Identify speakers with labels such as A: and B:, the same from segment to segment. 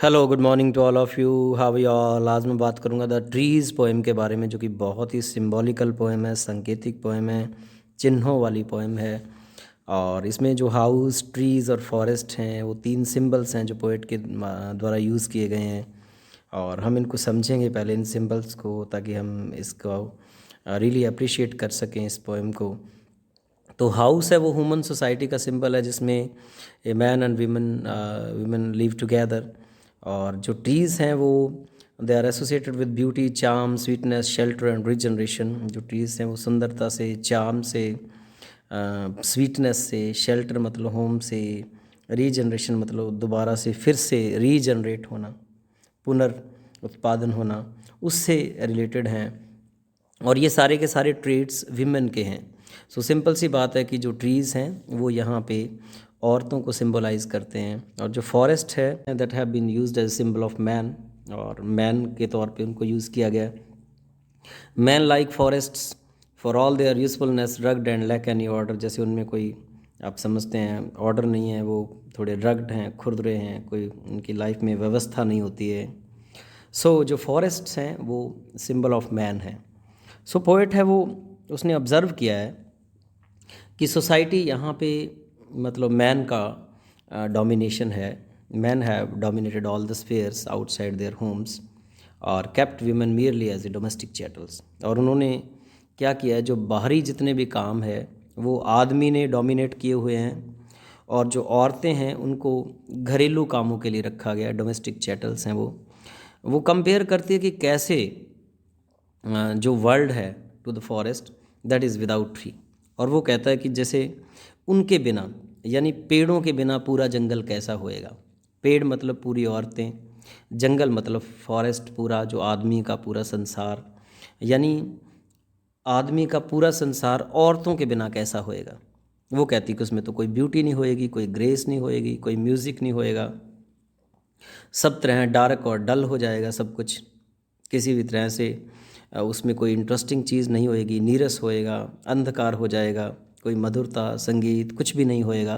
A: Hello, good morning to all of you. How you all. आज मैं बात करूंगा द ट्रीज़ पोएम के बारे में, जो कि बहुत ही सिंबॉलिकल पोएम है, सांकेतिक पोएम है, चिन्हों वाली पोएम है। और इसमें जो हाउस, ट्रीज़ और फॉरेस्ट हैं, वो तीन सिंबल्स हैं जो पोएट के द्वारा यूज़ किए गए हैं। और हम इनको समझेंगे पहले, इन सिंबल्स को, ताकि हम इसको रियली अप्रिशिएट कर सकें इस पोएम को। तो हाउस है वो ह्यूमन सोसाइटी का सिंबल है, जिसमें a man and women live together. और जो ट्रीज़ हैं वो they are associated with beauty, charm, sweetness, shelter and regeneration. जो ट्रीज़ हैं वो सुंदरता से, चार्म से, स्वीटनेस से, शेल्टर मतलब होम से, रीजनरेशन मतलब दोबारा से फिर से रीजनरेट होना, पुनर्उत्पादन होना, उससे रिलेटेड हैं। और ये सारे के सारे ट्रेड्स विमेन के हैं। सो सिंपल सी बात है कि जो ट्रीज़ हैं वो यहाँ पे औरतों को सिंबलाइज करते हैं। और जो फॉरेस्ट है that have been used as symbol of man, और मैन के तौर पे उनको यूज़ किया गया। Man like forests for all their usefulness rugged and lack any order. जैसे उनमें कोई, आप समझते हैं, ऑर्डर नहीं है, वो थोड़े रग्ड हैं, खुरदरे हैं, कोई उनकी लाइफ में व्यवस्था नहीं होती है। सो जो फॉरेस्ट्स हैं वो सिंबल ऑफ मैन है। सो पोएट है वो, उसने ऑब्ज़र्व किया है कि सोसाइटी यहाँ पे मतलब मैन का डोमिनेशन है। Man have dominated all the spheres outside their homes और kept women merely as a domestic chattels. और उन्होंने क्या किया है, जो बाहरी जितने भी काम है वो आदमी ने डोमिनेट किए हुए हैं, और जो औरतें हैं उनको घरेलू कामों के लिए रखा गया है, डोमेस्टिक चैटल्स हैं वो कंपेयर करती है कि कैसे जो वर्ल्ड है to the forest that is without tree. और वो कहता है कि जैसे उनके बिना, यानी पेड़ों के बिना पूरा जंगल कैसा होएगा। पेड़ मतलब पूरी औरतें, जंगल मतलब फॉरेस्ट पूरा, जो आदमी का पूरा संसार, यानी आदमी का पूरा संसार औरतों के बिना कैसा होएगा। वो कहती कि उसमें तो कोई ब्यूटी नहीं होएगी, कोई ग्रेस नहीं होएगी, कोई म्यूज़िक नहीं होएगा, सब तरह डार्क और डल हो जाएगा सब कुछ। किसी भी तरह से उसमें कोई इंटरेस्टिंग चीज़ नहीं होएगी, नीरस होएगा, अंधकार हो जाएगा, कोई मधुरता, संगीत कुछ भी नहीं होएगा।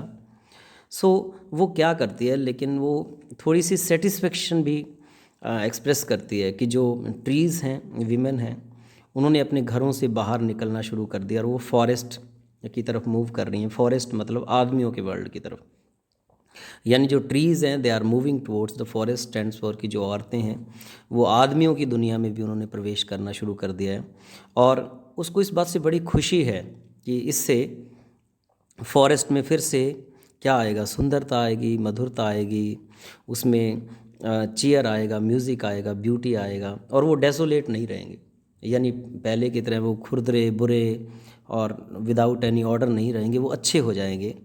A: सो वो क्या करती है, लेकिन वो थोड़ी सी सेटिस्फेक्शन भी एक्सप्रेस करती है कि जो ट्रीज़ हैं, विमेन हैं, उन्होंने अपने घरों से बाहर निकलना शुरू कर दिया और वो फॉरेस्ट की तरफ मूव कर रही हैं। फॉरेस्ट मतलब आदमियों के वर्ल्ड की तरफ, यानी जो ट्रीज़ हैं they are moving towards the forest stands for, की जो औरतें हैं वो आदमियों की दुनिया में भी उन्होंने प्रवेश करना शुरू कर दिया है। और उसको इस बात से बड़ी खुशी है कि इससे फॉरेस्ट में फिर से क्या आएगा, सुंदरता आएगी, मधुरता आएगी, उसमें चीयर आएगा, म्यूज़िक आएगा, ब्यूटी आएगा, और वो डेसोलेट नहीं रहेंगे। यानी पहले की तरह वो खुरदरे, बुरे और विदाउट एनी ऑर्डर नहीं रहेंगे, वो अच्छे हो जाएंगे।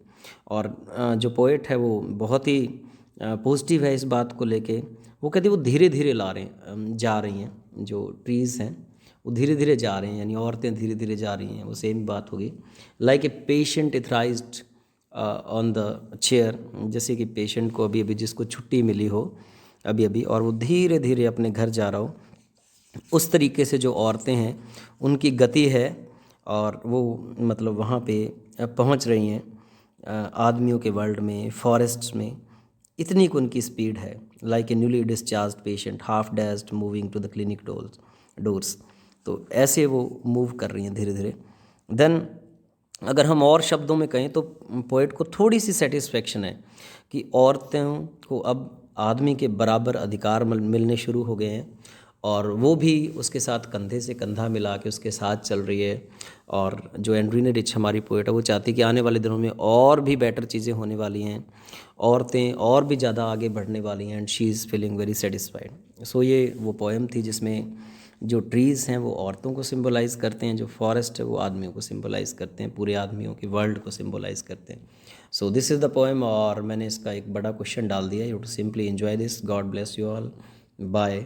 A: और जो पोएट है वो बहुत ही पॉजिटिव है इस बात को लेके। वो कहती है वो धीरे धीरे जा रही हैं, जो ट्रीज़ हैं वो धीरे धीरे जा रहे हैं, यानी औरतें धीरे धीरे जा रही हैं। वो सेम बात होगी, like a patient etherised on the chair. जैसे कि पेशेंट को अभी अभी जिसको छुट्टी मिली हो अभी अभी, और वो धीरे धीरे अपने घर जा रहा हो, उस तरीके से जो औरतें हैं उनकी गति है, और वो मतलब वहाँ पे पहुँच रही हैं आदमियों के वर्ल्ड में, फॉरेस्ट्स में। इतनी को उनकी स्पीड है, like a newly discharge patient half dazed moving to the clinic doors. तो ऐसे वो मूव कर रही हैं धीरे धीरे। देन अगर हम और शब्दों में कहें तो पोएट को थोड़ी सी सेटिस्फेक्शन है कि औरतों को अब आदमी के बराबर अधिकार मिलने शुरू हो गए हैं, और वो भी उसके साथ कंधे से कंधा मिला के उसके साथ चल रही है। और जो एंड्रीने रिच हमारी पोएट है वो चाहती है कि आने वाले दिनों में और भी बेटर चीज़ें होने वाली हैं, औरतें और भी ज़्यादा आगे बढ़ने वाली हैं, and she is feeling very satisfied. So ये वो पोएम थी जिसमें जो ट्रीज़ हैं वो औरतों को सिंबलाइज़ करते हैं, जो फॉरेस्ट है वो आदमियों को सिंबलाइज़ करते हैं, पूरे आदमियों के वर्ल्ड को सिंबलाइज़ करते हैं। So this is the poem, और मैंने इसका एक बड़ा क्वेश्चन डाल दिया। You too simply enjoy this. God bless you all. Bye.